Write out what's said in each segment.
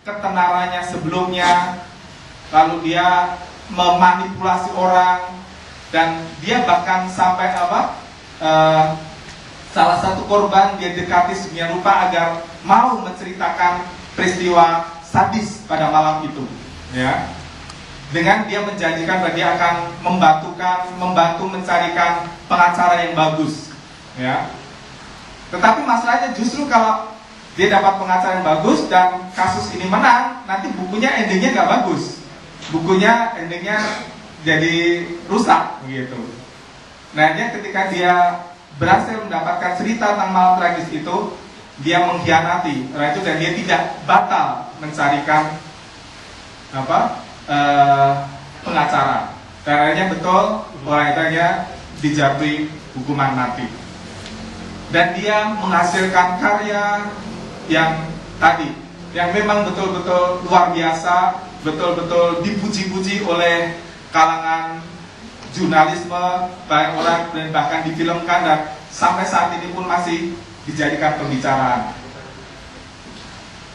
ketenarannya sebelumnya, lalu dia memanipulasi orang, dan dia bahkan sampai salah satu korban dia dekati sedemikian rupa agar mau menceritakan peristiwa sadis pada malam itu, ya. Dengan dia menjanjikan bahwa dia akan membantu mencarikan pengacara yang bagus, ya. Tetapi masalahnya justru kalau dia dapat pengacara yang bagus dan kasus ini menang, nanti bukunya endingnya nggak bagus, bukunya endingnya jadi rusak, gitu. Nah, dia ketika dia berhasil mendapatkan cerita tentang malam tragis itu, dia mengkhianati orang itu dan dia tidak batal mencarikan pengacara. Dan akhirnya betul orang itu hanya dijatuhi hukuman mati. Dan dia menghasilkan karya yang tadi, yang memang betul-betul luar biasa, betul-betul dipuji-puji oleh kalangan jurnalisme, banyak orang, dan bahkan difilmkan, dan sampai saat ini pun masih dijadikan pembicaraan.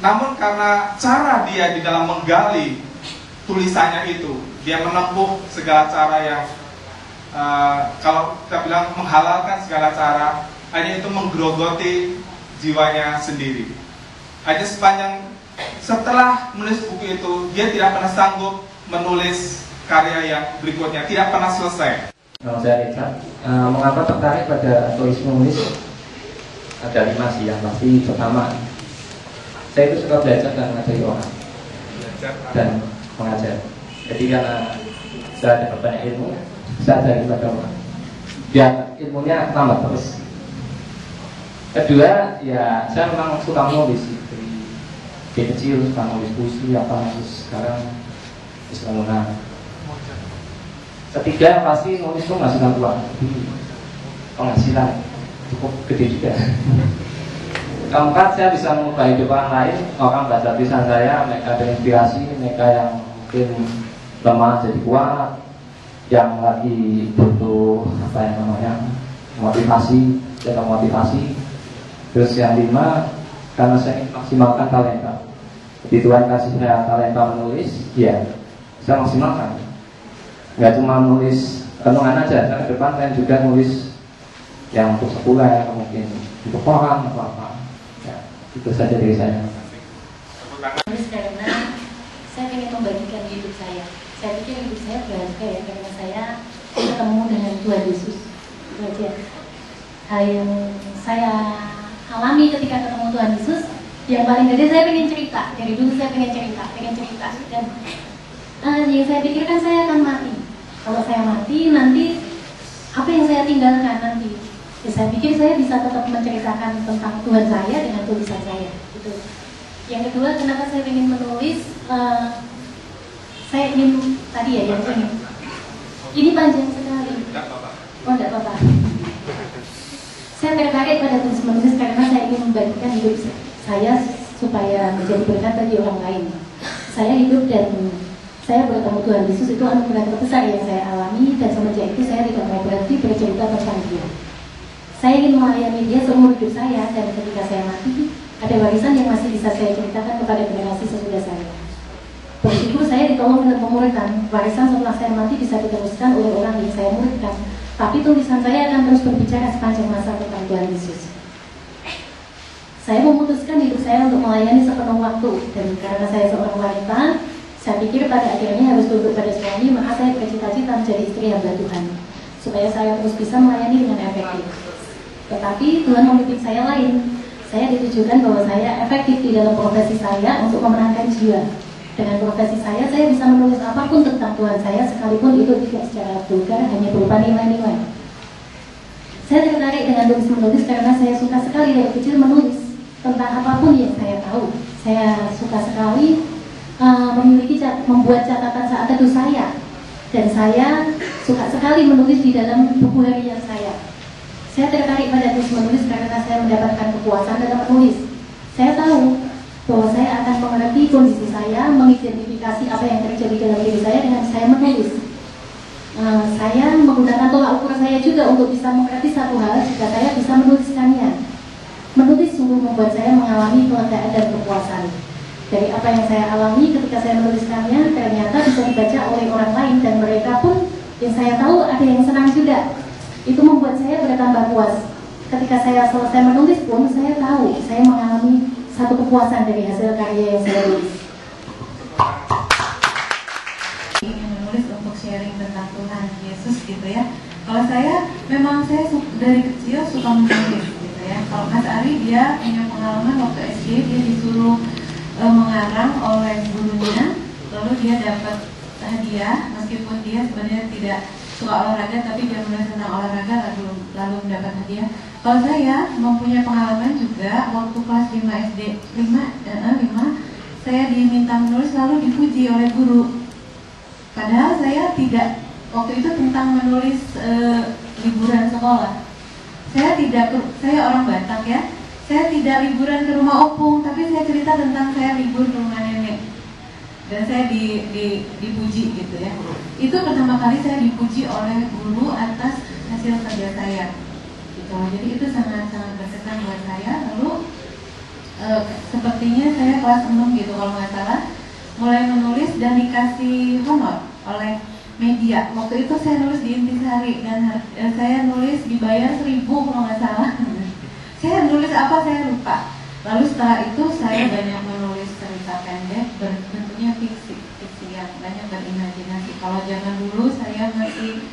Namun karena cara dia di dalam menggali tulisannya itu, dia menempuh segala cara yang kalau kita bilang menghalalkan segala cara, hanya itu menggerogoti jiwanya sendiri. Hanya setelah menulis buku itu, dia tidak pernah sanggup menulis karya yang berikutnya, tidak pernah selesai. Nama saya Richard. Mengapa tertarik pada tulisme menulis? Ada 5 sih. Yang pasti pertama, saya itu suka belajar dan mengajari orang dan mengajar. Jadi karena saya ada banyak ilmu, saya ajari kepada orang biar ilmunya tambah terus. Kedua, ya saya memang suka menulis. Dari kecil suka nulis puisi, terus sekarang bisa mengenal. Ketiga, yang pasti nulis itu menghasilkan uang, penghasilan cukup gede juga. Keempat, saya bisa mengubah hidup orang lain. Orang baca tulisan saya, mereka ada inspirasi, mereka yang mungkin lemah jadi kuat, yang lagi butuh motivasi, jaga motivasi. Terus yang 5, karena saya ingin maksimalkan talenta. Jadi Tuhan kasih saya talenta menulis, ya saya maksimalkan. Nggak cuma nulis renungan aja, saya ke depan kan juga nulis yang untuk sekuler, mungkin untuk koran atau apa. Ya, itu saja dari saya. Nulis karena saya ingin membagikan hidup saya. Saya pikir hidup saya berharga ya, karena saya ketemu dengan Tuhan Yesus. Itu aja. Hal yang saya alami ketika ketemu Tuhan Yesus, yang paling gede saya pengen cerita. Dari dulu saya pengen cerita. Dan yang saya pikirkan saya akan mati. Kalau saya mati, nanti apa yang saya tinggalkan nanti? Ya, saya pikir saya bisa tetap menceritakan tentang Tuhan saya dengan tulisan saya. Gitu. Yang kedua, kenapa saya ingin menulis? Saya ingin tadi ya yang ini panjang sekali. Oh, tidak apa-apa. Saya tertarik pada tulis menulis karena saya ingin membagikan hidup saya supaya menjadi berkat bagi orang lain. Saya hidup dan saya bertemu Tuhan Yesus itu anugerah terbesar yang saya alami, dan semenjak itu saya tidak mau berhenti bercerita tentang Dia. Saya ingin melayani Dia seumur hidup saya, dan ketika saya mati, ada warisan yang masih bisa saya ceritakan kepada generasi sesudah saya. Bersyukur saya ditolong dengan memuridkan. Warisan setelah saya mati bisa diteruskan oleh orang yang saya muridkan. Tapi tulisan saya akan terus berbicara sepanjang masa tentang Tuhan Yesus. Saya memutuskan hidup saya untuk melayani sepenuh waktu, dan karena saya seorang wanita, saya pikir pada akhirnya harus tunduk pada suami, maka saya bercita-cita menjadi istri hamba Tuhan, supaya saya terus bisa melayani dengan efektif. Tetapi Tuhan memimpin saya lain. Saya ditujukan bahwa saya efektif di dalam profesi saya untuk memenangkan jiwa. Dengan profesi saya bisa menulis apapun tentang Tuhan saya, sekalipun itu tidak secara vulgar, hanya berupa nilai-nilai. Saya tertarik dengan tulis-menulis karena saya suka sekali dari kecil menulis tentang apapun yang saya tahu. Saya suka sekali membuat catatan saat teduh saya, dan saya suka sekali menulis di dalam buku harian saya. Saya tertarik pada tulis menulis karena saya mendapatkan kepuasan dalam menulis. Saya tahu bahwa saya akan mengerti kondisi saya, mengidentifikasi apa yang terjadi dalam diri saya dengan saya menulis. Saya menggunakan tolak ukur saya juga untuk bisa mengerti satu hal jika saya bisa menuliskannya. Menulis sungguh membuat saya mengalami kelegaan dan kepuasan. Dari apa yang saya alami ketika saya menuliskannya, ternyata bisa dibaca oleh orang lain dan mereka pun yang saya tahu ada yang senang juga. Itu membuat saya bertambah puas. Ketika saya selesai menulis pun saya tahu saya mengalami satu kepuasan dari hasil karya yang saya tulis. Ingin menulis untuk sharing tentang Tuhan Yesus gitu ya. Kalau saya memang saya dari kecil suka menulis gitu ya. Kalau Mas Ari dia punya pengalaman waktu SD dia disuruh mengarang oleh gurunya, lalu dia dapat hadiah meskipun dia sebenarnya tidak suka olahraga tapi dia menulis tentang olahraga lalu mendapat hadiah. Kalau saya mempunyai pengalaman juga waktu kelas 5 SD 5 saya diminta menulis lalu dipuji oleh guru. Padahal saya tidak, waktu itu tentang menulis liburan sekolah. Saya orang Batak ya. Saya tidak liburan ke rumah opung, tapi saya cerita tentang saya libur ke rumah nenek. Dan saya dipuji gitu ya. Itu pertama kali saya dipuji oleh guru atas hasil kerja saya. Gitu. Jadi itu sangat-sangat berkesan buat saya. Lalu sepertinya saya kelas 6 gitu kalau nggak salah, mulai menulis dan dikasih honor oleh media. Waktu itu saya nulis di Intisari dan saya nulis dibayar 1.000 kalau nggak salah. Saya nulis apa saya lupa. Lalu setelah itu saya banyak menulis cerita pendek bentuknya fiksi yang banyak berimajinasi. Kalau zaman dulu saya masih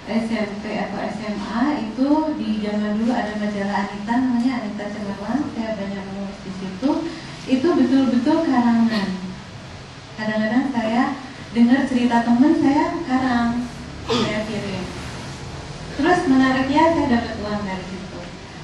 SMP atau SMA itu di zaman dulu ada majalah Anita namanya Anita Cemerlang. Saya banyak menulis di situ. Itu betul-betul karangan. Kadang-kadang saya dengar cerita teman saya karang, saya kirim. Terus menariknya saya dapat uang dari situ.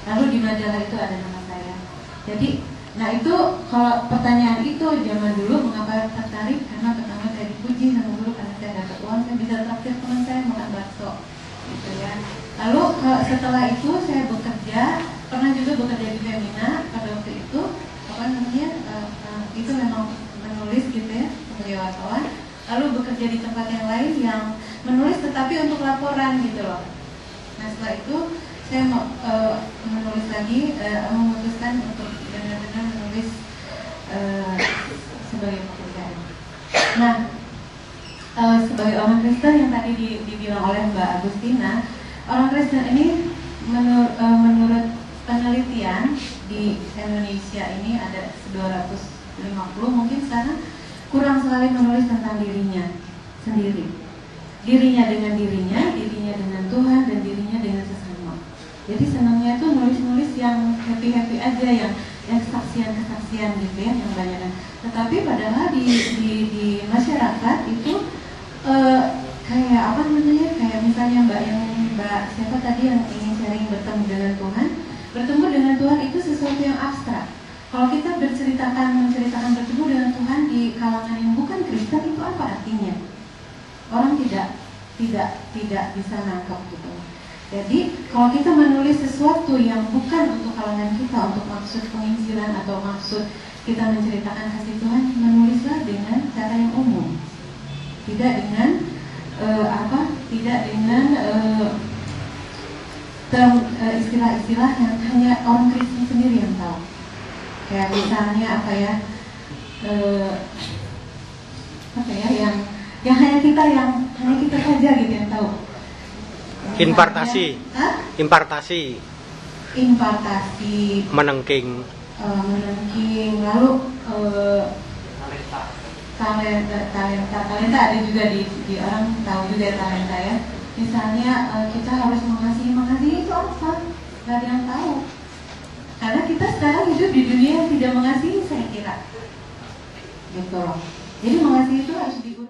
Lalu di majalah itu ada nama saya. Jadi, nah itu kalau pertanyaan itu zaman dulu mengapa tertarik? Karena pertama saya dipuji sama guru karena saya dapat uang, saya bisa traktir teman saya makan bakso, gitu ya. Lalu setelah itu saya bekerja, pernah juga bekerja di Femina pada waktu itu, apa namanya? Itu memang menulis gitu ya sebagai wartawan. Lalu bekerja di tempat yang lain yang menulis tetapi untuk laporan gitu loh. Nah setelah itu saya menulis lagi, memutuskan untuk benar-benar menulis sebagai pekerjaan. Nah, sebagai orang Kristen yang tadi dibilang oleh Mbak Agustina, orang Kristen ini menurut penelitian di Indonesia ini ada 250 mungkin sekarang kurang sekali menulis tentang dirinya sendiri. Dirinya dengan dirinya dengan Tuhan, dan dirinya dengan sesama. Jadi senangnya tuh nulis-nulis yang happy-happy aja, yang kesaksian-kesaksian gitu ya, yang banyak. Tetapi padahal di masyarakat itu kayak apa namanya, kayak misalnya Mbak siapa tadi yang ingin sharing bertemu dengan Tuhan itu sesuatu yang abstrak. Kalau kita menceritakan bertemu dengan Tuhan di kalangan yang bukan Kristen, itu apa artinya? Orang tidak bisa nangkep gitu. Jadi kalau kita menulis sesuatu yang bukan untuk kalangan kita, untuk maksud penginjilan atau maksud kita menceritakan kasih Tuhan, menulislah dengan cara yang umum, tidak dengan istilah-istilah yang hanya orang Kristen sendiri yang tahu. Kayak misalnya yang hanya kita saja gitu yang tahu. Impartasi. Menengking. Lalu talenta ada juga di orang tahu juga talenta ya. Misalnya kita harus mengasihi itu apa? Gak ada yang tahu. Karena kita sekarang hidup di dunia yang tidak mengasihi, saya kira. Gitu loh. Jadi mengasihi itu harus diurus.